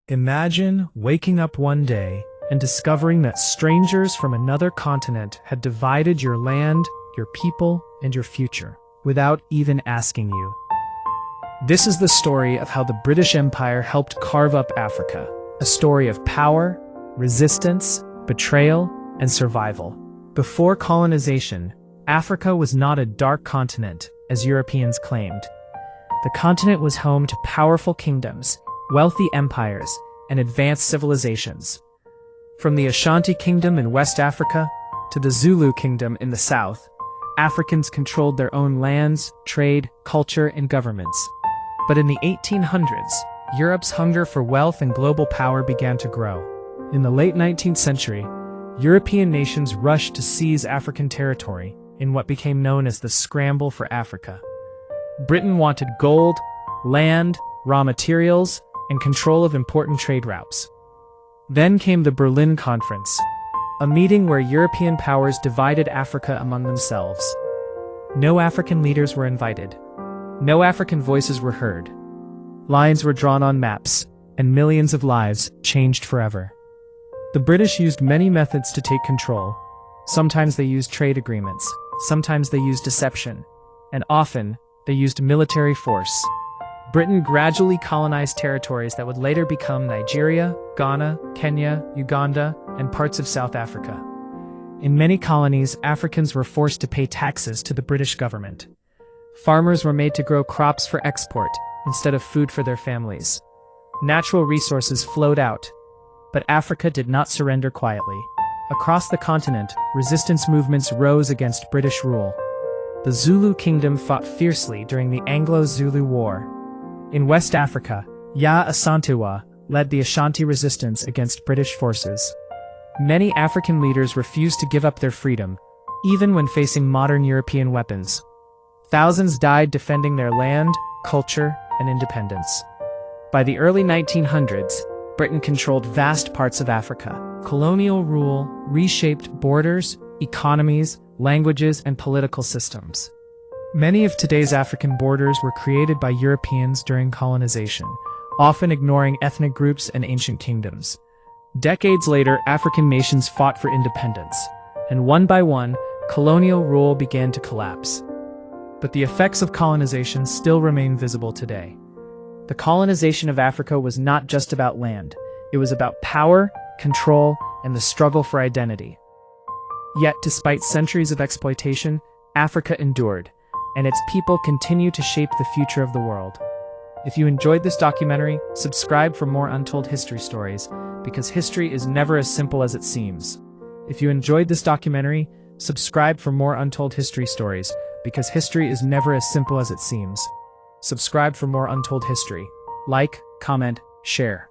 Imagine waking up one day and discovering that strangers from another continent had divided your land, your people, and your future, without even asking you. This is the story of how the British Empire helped carve up Africa, a story of power, resistance, betrayal, and survival. Before colonization, Africa was not a dark continent, as Europeans claimed. The continent was home to powerful kingdoms, wealthy empires, and advanced civilizations. From the Ashanti Kingdom in West Africa to the Zulu Kingdom in the south, Africans controlled their own lands, trade, culture, and governments. But in the 1800s, Europe's hunger for wealth and global power began to grow. In the late 19th century, European nations rushed to seize African territory in what became known as the Scramble for Africa. Britain wanted gold, land, raw materials, and control of important trade routes. Then came the Berlin Conference, a meeting where European powers divided Africa among themselves. No African leaders were invited. No African voices were heard. Lines were drawn on maps, and millions of lives changed forever. The British used many methods to take control. Sometimes they used trade agreements, sometimes they used deception, and often they used military force. Britain gradually colonized territories that would later become Nigeria, Ghana, Kenya, Uganda, and parts of South Africa. In many colonies, Africans were forced to pay taxes to the British government. Farmers were made to grow crops for export instead of food for their families. Natural resources flowed out, but Africa did not surrender quietly. Across the continent, resistance movements rose against British rule. The Zulu Kingdom fought fiercely during the Anglo-Zulu War. In West Africa, Ya Asantewaa led the Ashanti resistance against British forces. Many African leaders refused to give up their freedom, even when facing modern European weapons. Thousands died defending their land, culture, and independence. By the early 1900s, Britain controlled vast parts of Africa. Colonial rule reshaped borders, economies, languages, and political systems. Many of today's African borders were created by Europeans during colonization, often ignoring ethnic groups and ancient kingdoms. Decades later, African nations fought for independence, and one by one, colonial rule began to collapse. But the effects of colonization still remain visible today. The colonization of Africa was not just about land. It was about power, control, and the struggle for identity. Yet, despite centuries of exploitation, Africa endured, and its people continue to shape the future of the world. If you enjoyed this documentary, subscribe for more untold history stories, because history is never as simple as it seems. If you enjoyed this documentary, subscribe for more untold history stories, because history is never as simple as it seems. Subscribe for more untold history. Like, comment, share.